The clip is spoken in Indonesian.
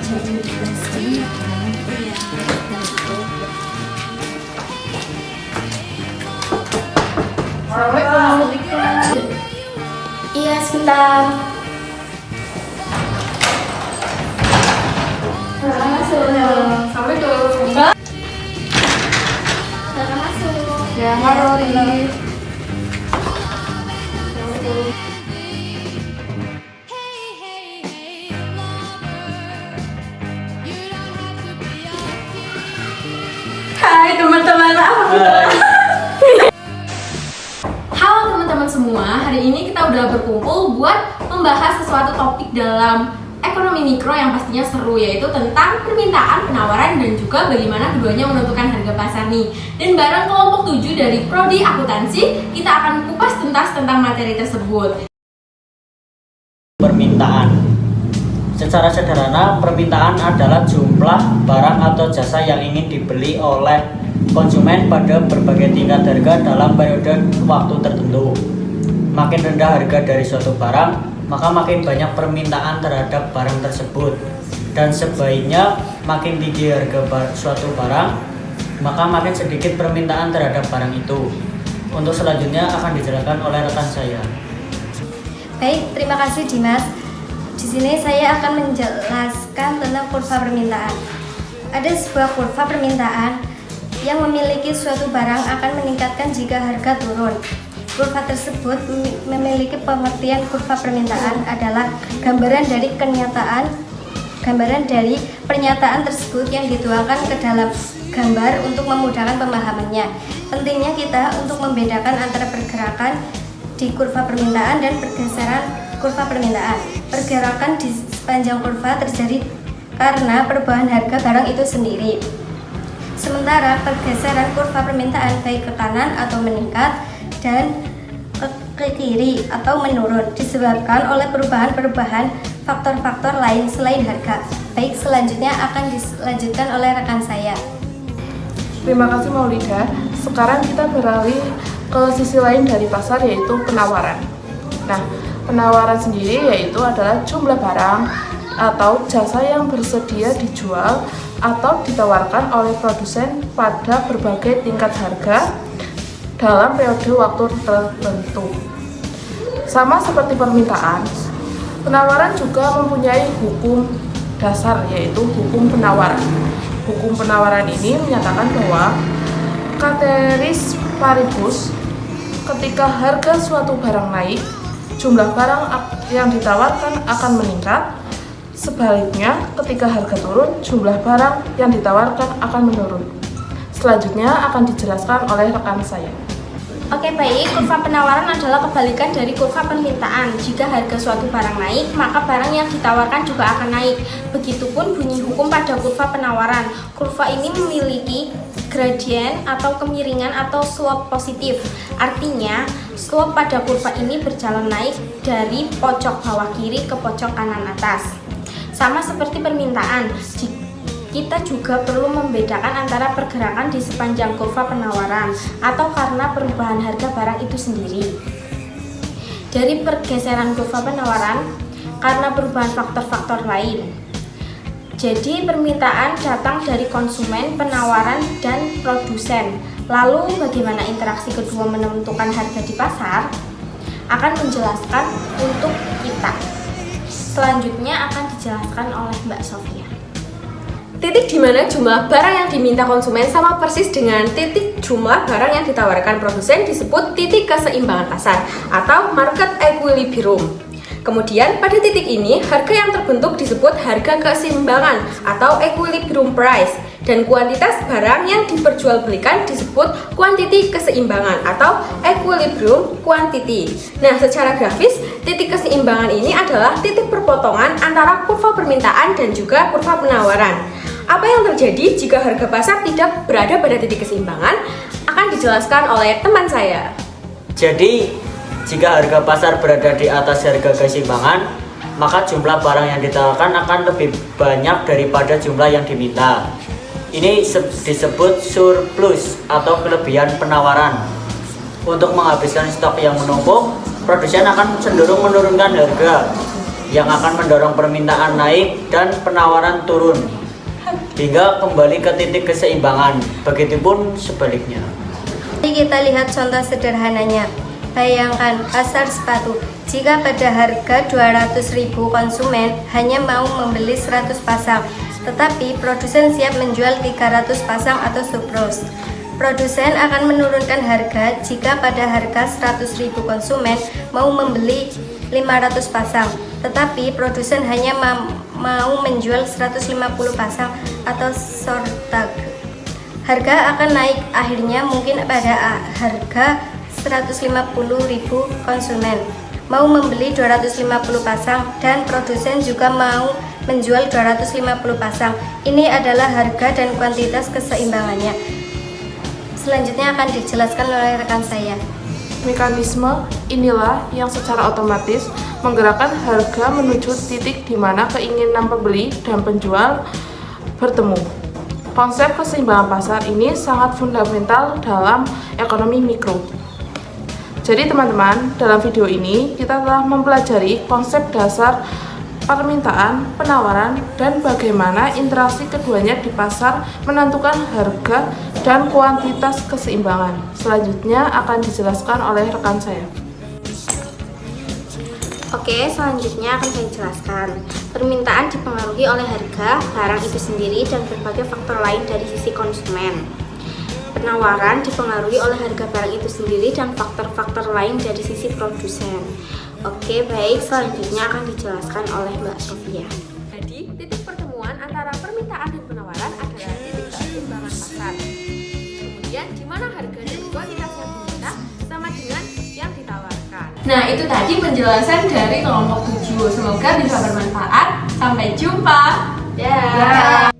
Iya, sebentar. Assalamualaikum. Ya, halo Ri. Hai teman-teman, halo teman-teman semua. Hari ini kita udah berkumpul buat membahas sesuatu topik dalam ekonomi mikro yang pastinya seru, yaitu tentang permintaan, penawaran, dan juga bagaimana keduanya menentukan harga pasar nih. Dan bareng kelompok 7 dari Prodi Akuntansi, kita akan kupas tuntas tentang materi tersebut. Permintaan. Secara sederhana, permintaan adalah jumlah barang atau jasa yang ingin dibeli oleh konsumen pada berbagai tingkat harga dalam periode waktu tertentu. Makin rendah harga dari suatu barang, maka makin banyak permintaan terhadap barang tersebut. Dan sebaiknya makin tinggi harga suatu barang, maka makin sedikit permintaan terhadap barang itu. Untuk selanjutnya akan dijelaskan oleh rekan saya. Baik, terima kasih Dimas. Di sini saya akan menjelaskan tentang kurva permintaan. Ada sebuah kurva permintaan yang memiliki suatu barang akan meningkatkan jika harga turun. Kurva tersebut memiliki pengertian kurva permintaan adalah gambaran dari pernyataan tersebut yang dituangkan ke dalam gambar untuk memudahkan pemahamannya. Pentingnya kita untuk membedakan antara pergerakan di kurva permintaan dan pergeseran kurva permintaan. Pergerakan di sepanjang kurva terjadi karena perubahan harga barang itu sendiri. Sementara pergeseran kurva permintaan baik ke kanan atau meningkat dan ke kiri atau menurun disebabkan oleh perubahan-perubahan faktor-faktor lain selain harga. Baik, selanjutnya akan dilanjutkan oleh rekan saya. Terima kasih Maulida. Sekarang kita beralih ke sisi lain dari pasar, yaitu penawaran. Nah, penawaran sendiri yaitu adalah jumlah barang atau jasa yang bersedia dijual atau ditawarkan oleh produsen pada berbagai tingkat harga dalam periode waktu tertentu. Sama seperti permintaan, penawaran juga mempunyai hukum dasar, yaitu hukum penawaran. Hukum penawaran ini menyatakan bahwa ceteris paribus, ketika harga suatu barang naik, jumlah barang yang ditawarkan akan meningkat. Sebaliknya, ketika harga turun, jumlah barang yang ditawarkan akan menurun. Selanjutnya akan dijelaskan oleh rekan saya. Oke, baik. Kurva penawaran adalah kebalikan dari kurva permintaan. Jika harga suatu barang naik, maka barang yang ditawarkan juga akan naik. Begitupun bunyi hukum pada kurva penawaran. Kurva ini memiliki gradien atau kemiringan atau slope positif. Artinya, slope pada kurva ini berjalan naik dari pojok bawah kiri ke pojok kanan atas. Sama seperti permintaan, kita juga perlu membedakan antara pergerakan di sepanjang kurva penawaran atau karena perubahan harga barang itu sendiri. Dari pergeseran kurva penawaran karena perubahan faktor-faktor lain. Jadi permintaan datang dari konsumen, penawaran, dan produsen. Lalu bagaimana interaksi kedua menentukan harga di pasar? Akan menjelaskan untuk kita. Selanjutnya akan dijelaskan oleh Mbak Sofia. Titik di mana jumlah barang yang diminta konsumen sama persis dengan titik jumlah barang yang ditawarkan produsen disebut titik keseimbangan pasar atau market equilibrium. Kemudian pada titik ini harga yang terbentuk disebut harga keseimbangan atau equilibrium price, dan kuantitas barang yang diperjualbelikan disebut kuantiti keseimbangan atau equilibrium quantity. Nah, secara grafis titik keseimbangan ini adalah titik perpotongan antara kurva permintaan dan juga kurva penawaran. Apa yang terjadi jika harga pasar tidak berada pada titik keseimbangan akan dijelaskan oleh teman saya. Jadi, jika harga pasar berada di atas harga keseimbangan, maka jumlah barang yang ditawarkan akan lebih banyak daripada jumlah yang diminta. Ini disebut surplus atau kelebihan penawaran. Untuk menghabiskan stok yang menumpuk, produsen akan cenderung menurunkan harga. yang akan mendorong permintaan naik dan penawaran turun hingga kembali ke titik keseimbangan. Begitupun sebaliknya. Mari kita lihat contoh sederhananya. Bayangkan pasar sepatu. Jika pada harga 200.000 konsumen hanya mau membeli 100 pasang, tetapi produsen siap menjual 300 pasang atau surplus. Produsen akan menurunkan harga jika pada harga 100.000 konsumen mau membeli 500 pasang, tetapi produsen hanya mau menjual 150 pasang atau sortag. Harga akan naik akhirnya mungkin pada harga 150.000 konsumen mau membeli 250 pasang dan produsen juga mau menjual 250 pasang. Ini adalah harga dan kuantitas keseimbangannya. Selanjutnya akan dijelaskan oleh rekan saya. Mekanisme inilah yang secara otomatis menggerakkan harga menuju titik di mana keinginan pembeli dan penjual bertemu. Konsep keseimbangan pasar ini sangat fundamental dalam ekonomi mikro. Jadi teman-teman, dalam video ini kita telah mempelajari konsep dasar permintaan, penawaran, dan bagaimana interaksi keduanya di pasar menentukan harga dan kuantitas keseimbangan. Selanjutnya akan dijelaskan oleh rekan saya. Oke, selanjutnya akan saya jelaskan. Permintaan dipengaruhi oleh harga barang itu sendiri dan berbagai faktor lain dari sisi konsumen. Penawaran dipengaruhi oleh harga barang itu sendiri dan faktor-faktor lain dari sisi produsen. Oke, baik, selanjutnya akan dijelaskan oleh Mbak Sofia. Jadi, titik pertemuan antara permintaan dan penawaran adalah titik keseimbangan pasar. Kemudian, di mana harga dan kuantitas yang diminta sama dengan yang ditawarkan. Nah, itu tadi penjelasan dari kelompok 7. Semoga bisa bermanfaat. Sampai jumpa. Ya.